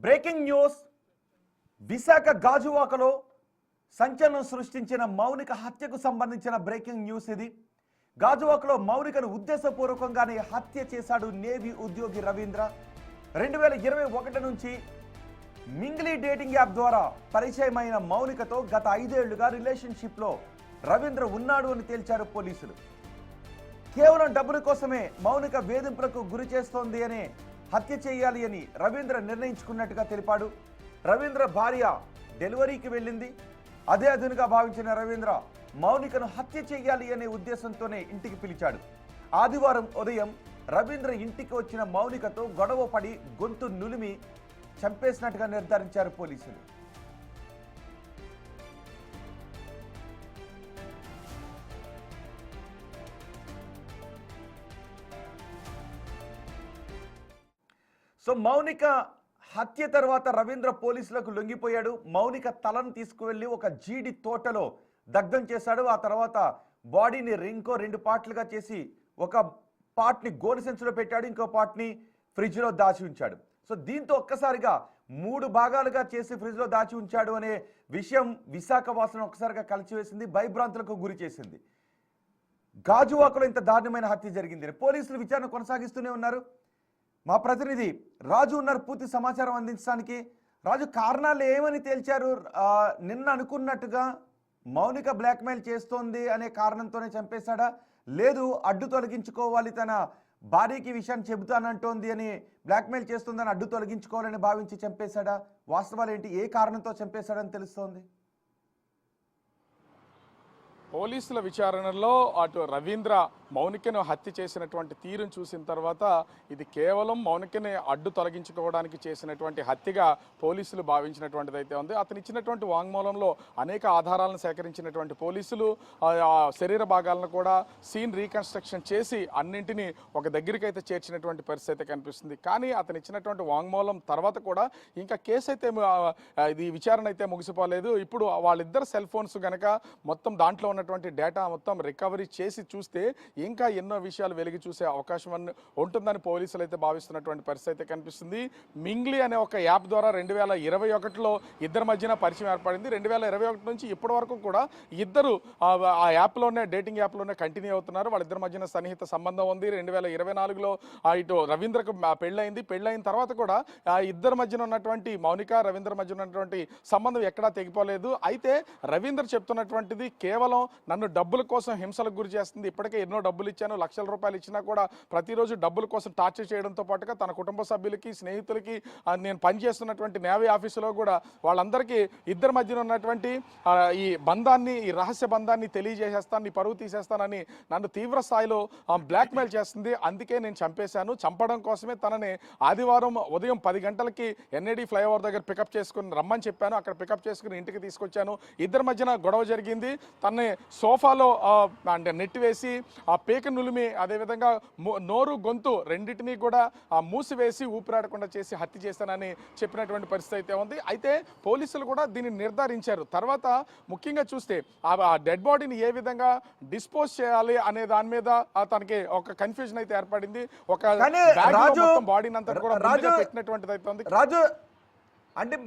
Breaking news Visakha గాజువాకలో సంచలనం సృష్టించిన మౌనిక హత్యకు సంబంధించిన బ్రేకింగ్ న్యూస్ ఇది. గాజువాకలో మౌనికను ఉద్దేశపూర్వకంగానే హత్య చేశాడు నేవీ ఉద్యోగి రవీంద్ర. 2021 నుంచి మింగ్లీ డేటింగ్ యాప్ ద్వారా పరిచయమైన మౌనికతో గత 5 ఏళ్లుగా రిలేషన్షిప్లో రవీంద్ర ఉన్నాడు అని తేల్చారు పోలీసులు. కేవలం డబ్బుల కోసమే మౌనిక వేధింపులకు గురి చేస్తోంది అని హత్య చేయాలి అని రవీంద్ర నిర్ణయించుకున్నట్టుగా తెలిపాడు. రవీంద్ర భార్య డెలివరీకి వెళ్ళింది. అదే అదునుగా భావించిన రవీంద్ర మౌనికను హత్య చేయాలి అనే ఉద్దేశంతోనే ఇంటికి పిలిచాడు. ఆదివారం ఉదయం రవీంద్ర ఇంటికి వచ్చిన మౌనికతో గొడవ పడి గొంతు నులిమి చంపేసినట్టుగా నిర్ధారించారు పోలీసులు. సో మౌనిక హత్య తర్వాత రవీంద్ర పోలీసులకు లొంగిపోయాడు. మౌనిక తలను తీసుకువెళ్ళి ఒక జీడి తోటలో దగ్ధం చేశాడు. ఆ తర్వాత బాడీని ఇంకో 2 పార్ట్లుగా చేసి ఒక పార్ట్ని గోనె సంచిలో పెట్టాడు, ఇంకో పార్ట్ని ఫ్రిడ్జ్లో దాచి ఉంచాడు. సో దీంతో ఒక్కసారిగా 3 భాగాలుగా చేసి ఫ్రిడ్జ్లో దాచి ఉంచాడు అనే విషయం విశాఖ వాసులను ఒక్కసారిగా కలిచివేసింది, భయభ్రాంతులకు గురి చేసింది. గాజువాకలో ఇంత దారుణమైన హత్య జరిగింది. పోలీసులు విచారణ కొనసాగిస్తూనే ఉన్నారు. మా ప్రతినిధి రాజు ఉన్నారు పూర్తి సమాచారం అందించడానికి. రాజు, కారణాలు ఏమని తేల్చారు? నిన్న అనుకున్నట్టుగా మౌనిక బ్లాక్మెయిల్ చేస్తోంది అనే కారణంతోనే చంపేశాడా, లేదు అడ్డు తొలగించుకోవాలి, తన భార్యకి విషయాన్ని చెబుతానంటోంది అని బ్లాక్మెయిల్ చేస్తుందని అడ్డు తొలగించుకోవాలని భావించి చంపేశాడా? వాస్తవాలు ఏంటి? ఏ కారణంతో చంపేశాడని తెలుస్తోంది? పోలీసుల విచారణలో అటు రవీంద్ర మౌనికను హత్య చేసినటువంటి తీరును చూసిన తర్వాత ఇది కేవలం మౌనికని అడ్డు తొలగించుకోవడానికి చేసినటువంటి హత్యగా పోలీసులు భావించినటువంటిది అయితే ఉంది. అతను ఇచ్చినటువంటి వాంగ్మూలంలో అనేక ఆధారాలను సేకరించినటువంటి పోలీసులు శరీర భాగాలను కూడా సీన్ రీకన్స్ట్రక్షన్ చేసి అన్నింటినీ ఒక దగ్గరికి అయితే చేర్చినటువంటి పరిస్థితి అయితే కనిపిస్తుంది. కానీ అతను ఇచ్చినటువంటి వాంగ్మూలం తర్వాత కూడా ఇంకా కేసు అయితే ఇది విచారణ అయితే ముగిసిపోలేదు. ఇప్పుడు వాళ్ళిద్దరు సెల్ ఫోన్స్ కనుక మొత్తం దాంట్లో ఉన్నటువంటి డేటా మొత్తం రికవరీ చేసి చూస్తే ఇంకా ఎన్నో విషయాలు వెలిగి చూసే అవకాశం ఉంటుందని పోలీసులు అయితే భావిస్తున్నటువంటి పరిస్థితి అయితే కనిపిస్తుంది. మింగ్లీ అనే ఒక యాప్ ద్వారా 2021లో ఇద్దరి మధ్యన పరిచయం ఏర్పడింది. 2021 నుంచి ఇప్పటి వరకు కూడా ఇద్దరు ఆ యాప్లోనే డేటింగ్ యాప్లోనే కంటిన్యూ అవుతున్నారు. వాళ్ళిద్దరి మధ్యన సన్నిహిత సంబంధం ఉంది. 2024లో ఇటు రవీంద్రకు పెళ్ళైన తర్వాత కూడా ఇద్దరి మధ్యన ఉన్నటువంటి మౌనిక రవీంద్ర మధ్య ఉన్నటువంటి సంబంధం ఎక్కడా తెగిపోలేదు. అయితే రవీంద్ర చెప్తున్నటువంటిది కేవలం నన్ను డబ్బుల కోసం హింసలకు గురి చేస్తుంది, ఇప్పటికే ఎన్నో డబ్బులు ఇచ్చాను, లక్షల రూపాయలు ఇచ్చినా కూడా ప్రతిరోజు డబ్బుల కోసం టార్చర్ చేయడంతో పాటుగా తన కుటుంబ సభ్యులకి స్నేహితులకి నేను పనిచేస్తున్నటువంటి నేవీ ఆఫీసులో కూడా వాళ్ళందరికీ ఇద్దరి మధ్యన ఉన్నటువంటి ఈ బంధాన్ని, ఈ రహస్య బంధాన్ని తెలియజేసేస్తాను, నీ పరువు తీసేస్తానని నన్ను తీవ్ర స్థాయిలో బ్లాక్మెయిల్ చేస్తుంది. అందుకే నేను చంపేశాను. చంపడం కోసమే తనని ఆదివారం ఉదయం 10 గంటలకి ఎన్ఏడి ఫ్లైఓవర్ దగ్గర పికప్ చేసుకుని రమ్మని చెప్పాను. అక్కడ పికప్ చేసుకుని ఇంటికి తీసుకొచ్చాను. ఇద్దరి మధ్యన గొడవ జరిగింది. తనని సోఫాలో అంటే నెట్టివేసి ఆ పేక నులిమి అదేవిధంగా నోరు గొంతు రెండింటినీ కూడా మూసివేసి ఊపిరాడకుండా చేసి హత్య చేశానని చెప్పినటువంటి పరిస్థితి అయితే ఉంది. అయితే పోలీసులు కూడా దీన్ని నిర్ధారించారు. తర్వాత ముఖ్యంగా చూస్తే ఆ డెడ్ బాడీని ఏ విధంగా డిస్పోజ్ చేయాలి అనే దాని మీద తనకి ఒక కన్ఫ్యూజన్ అయితే ఏర్పడింది. ఒక బాడీని అంతా కూడా పెట్టినటువంటిది అయితే ఉంది. రాజు అంటే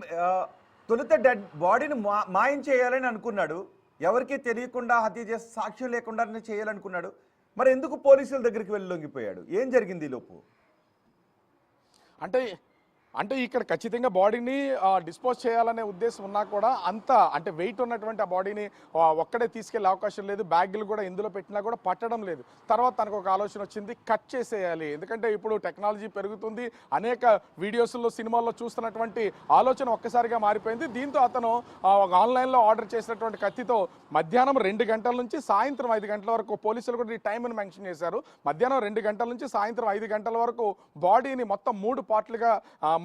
తొలుత డెడ్ బాడీని మాయం చేయాలని అనుకున్నాడు, ఎవరికి తెలియకుండా హత్య చేసి సాక్ష్యం లేకుండా చేయాలనుకున్నాడు. మరి ఎందుకు పోలీసుల దగ్గరికి వెళ్ళి లొంగిపోయాడు? ఏం జరిగింది ఈ లోపు? అంటే ఇక్కడ ఖచ్చితంగా బాడీని డిస్పోజ్ చేయాలనే ఉద్దేశం ఉన్నా కూడా అంటే వెయిట్ ఉన్నటువంటి ఆ బాడీని ఒక్కడే తీసుకెళ్లే అవకాశం లేదు. బ్యాగులు కూడా ఇందులో పెట్టినా కూడా పట్టడం లేదు. తర్వాత తనకు ఒక ఆలోచన వచ్చింది, కట్ చేసేయాలి. ఎందుకంటే ఇప్పుడు టెక్నాలజీ పెరుగుతుంది, అనేక వీడియోస్లో సినిమాల్లో చూస్తున్నటువంటి ఆలోచన ఒక్కసారిగా మారిపోయింది. దీంతో అతను ఆన్లైన్లో ఆర్డర్ చేసినటువంటి కత్తితో మధ్యాహ్నం 2 గంటల నుంచి సాయంత్రం 5 గంటల వరకు, పోలీసులు కూడా ఈ టైంని మెన్షన్ చేశారు, మధ్యాహ్నం 2 గంటల నుంచి సాయంత్రం 5 గంటల వరకు బాడీని మొత్తం 3 పార్ట్లుగా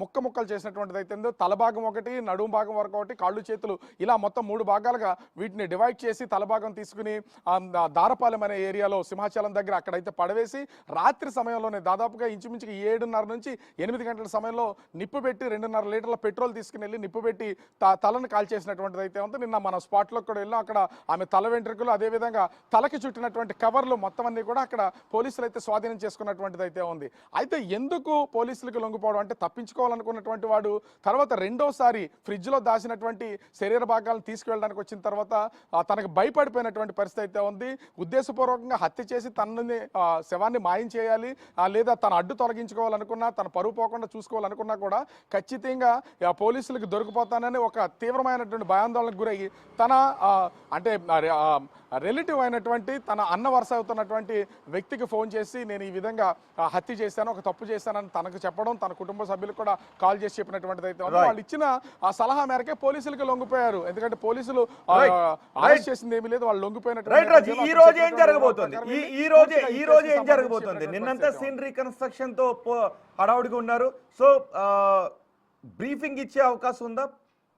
ముక్కలు చేసినటువంటిది అయితే తలభాగం ఒకటి, నడుము భాగం వరకు ఒకటి, కాళ్ళు చేతులు ఇలా మొత్తం 3 భాగాలుగా వీటిని డివైడ్ చేసి తలభాగం తీసుకుని దారపాలెం అనే ఏరియాలో సింహాచలం దగ్గర అక్కడైతే పడవేసి రాత్రి సమయంలోనే దాదాపుగా ఇంచుమించుగా 7:30 నుంచి 8 గంటల సమయంలో నిప్పు పెట్టి 2.5 లీటర్ల పెట్రోల్ తీసుకుని వెళ్ళి నిప్పు పెట్టి తలను కాల్చేసినటువంటిది అయితే ఉంది. నిన్న మన స్పాట్లో కూడా వెళ్ళాం. అక్కడ ఆమె తల వెంట్రుకలు అదేవిధంగా తలకి చుట్టినటువంటి కవర్లు మొత్తం అన్ని కూడా అక్కడ పోలీసులు అయితే స్వాధీనం చేసుకున్నటువంటిది అయితే ఉంది. అయితే ఎందుకు పోలీసులకు లొంగిపోవడం అంటే తప్పించుకోవాలని తప్పించుకోవాలనుకున్నటువంటి వాడు తర్వాత రెండోసారి ఫ్రిడ్జ్లో దాచినటువంటి శరీర భాగాలను తీసుకువెళ్ళడానికి వచ్చిన తర్వాత తనకు భయపడిపోయినటువంటి పరిస్థితి అయితే ఉంది. ఉద్దేశపూర్వకంగా హత్య చేసి తనని శవాన్ని మాయం చేయాలి లేదా తన అడ్డు తొలగించుకోవాలనుకున్నా తన పరువు పోకుండా చూసుకోవాలనుకున్నా కూడా ఖచ్చితంగా పోలీసులకు దొరికిపోతానని ఒక తీవ్రమైనటువంటి భయాందోళనకు గురయ్యి తన అంటే రిలేటివ్ అయినటువంటి తన అన్న వరుస అవుతున్నటువంటి వ్యక్తికి ఫోన్ చేసి నేను ఈ విధంగా హత్య చేశాను, ఒక తప్పు చేశానని తనకు చెప్పడం, తన కుటుంబ సభ్యులకు కూడా కాల్ చేసి చెప్పినటువంటిది అయితే వాళ్ళు ఇచ్చిన ఆ సలహా మేరకే పోలీసులకు లొంగిపోయారు. ఎందుకంటే పోలీసులు అరెస్ట్ చేసింది ఏమీ లేదు, వాళ్ళు లొంగిపోయినటువంటి ఈ రోజు ఏం జరగబోతుంది నిన్నంతా సీన్ రీకన్స్ట్రక్షన్ తో హడావుడిగా ఉన్నారు. సో బ్రీఫింగ్ ఇచ్చే అవకాశం ఉందా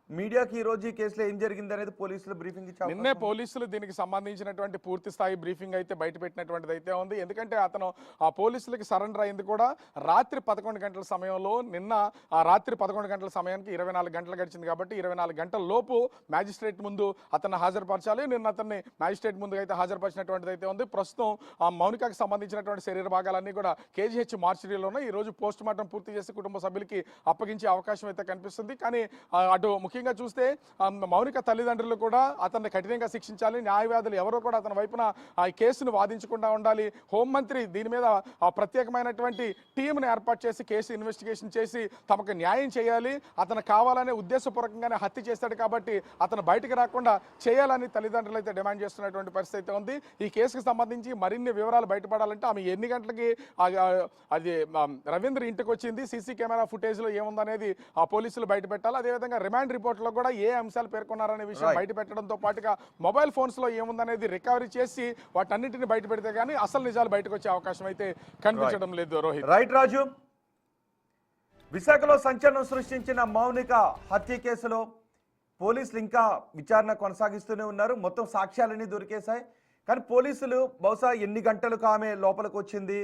మీడియాకి? ఈ రోజు ఈ కేసులో ఏం జరిగింది అనేది పోలీసులు బ్రీఫింగ్ ఇచ్చారు. నిన్నే పోలీసులు దీనికి సంబంధించినటువంటి పూర్తి స్థాయి బ్రీఫింగ్ అయితే బయట పెట్టినటువంటిది అయితే ఉంది. ఎందుకంటే అతను ఆ పోలీసులకి సరెండర్ అయింది కూడా రాత్రి 11 గంటల సమయంలో. నిన్న ఆ రాత్రి 11 గంటల సమయానికి 24 గంటలు గడిచింది కాబట్టి 24 గంటల లోపు మ్యాజిస్ట్రేట్ ముందు అతన్ని హాజరుపరచాలి. నిన్న అతన్ని మ్యాజిస్ట్రేట్ ముందు అయితే హాజరుపరిచినటువంటిది అయితే ఉంది. ప్రస్తుతం ఆ మౌనికకి సంబంధించినటువంటి శరీర భాగాలన్నీ కూడా కేజీహెచ్ మార్చిరీలో ఉన్నాయి. ఈ రోజు పోస్ట్ మార్టం పూర్తి చేసి కుటుంబ సభ్యులకి అప్పగించే అవకాశం అయితే కనిపిస్తుంది. కానీ అటు ముఖ్యంగా చూస్తే మౌనిక తల్లిదండ్రులు కూడా అతన్ని కఠినంగా శిక్షించాలి, న్యాయవాదులు ఎవరో కూడా అతని వైపున ఆ కేసును వాదించకుండా ఉండాలి. హోంమంత్రి దీని మీద ప్రత్యేకమైనటువంటి టీంను ఏర్పాటు చేసి కేసు ఇన్వెస్టిగేషన్ చేసి తమకు న్యాయం చేయాలి. అతను కావాలనే ఉద్దేశపూర్వకంగానే హత్య చేస్తాడు కాబట్టి అతను బయటికి రాకుండా చేయాలని తల్లిదండ్రులు అయితే డిమాండ్ చేస్తున్నటువంటి పరిస్థితి అయితే ఉంది. ఈ కేసుకు సంబంధించి మరిన్ని వివరాలు బయటపడాలంటే ఆమె ఎన్ని గంటలకి అది రవీంద్ర ఇంటికి వచ్చింది, సీసీ కెమెరా ఫుటేజ్లో ఏముందనేది ఆ పోలీసులు బయట పెట్టాలి. అదేవిధంగా రిమాండ్ రిపోర్ట్లో కూడా ఏ అంశాలు పేర్కొన్నారనే విషయం బయట పెట్టడంతో పాటుగా మొబైల్ ఫోన్స్లో ఏముందనేది రికవరీ చేసి వాటన్నిటిని బయట పెడితే కానీ అసలు నిజాలు బయటకు వచ్చే అవకాశం అయితే కనిపించడం లేదు. రోహిత్. రైట్ రాజు, విశాఖలో సంచలనం సృష్టించిన మౌనిక హత్య కేసులో పోలీసులు ఇంకా విచారణ కొనసాగిస్తూనే ఉన్నారు. మొత్తం సాక్ష్యాలన్నీ దొరికేశాయి. కానీ పోలీసులు బహుశా ఎన్ని గంటలకు ఆమె లోపలికి వచ్చింది,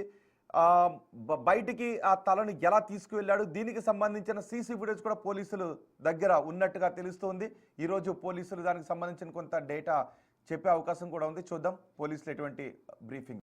బయటికి ఆ తలను ఎలా తీసుకువెళ్ళాడు, దీనికి సంబంధించిన సీసీ ఫుటేజ్ కూడా పోలీసులు దగ్గర ఉన్నట్టుగా తెలుస్తోంది. ఈరోజు పోలీసులు దానికి సంబంధించిన కొంత డేటా చెప్పే అవకాశం కూడా ఉంది. చూద్దాం పోలీసులు ఎటువంటి బ్రీఫింగ్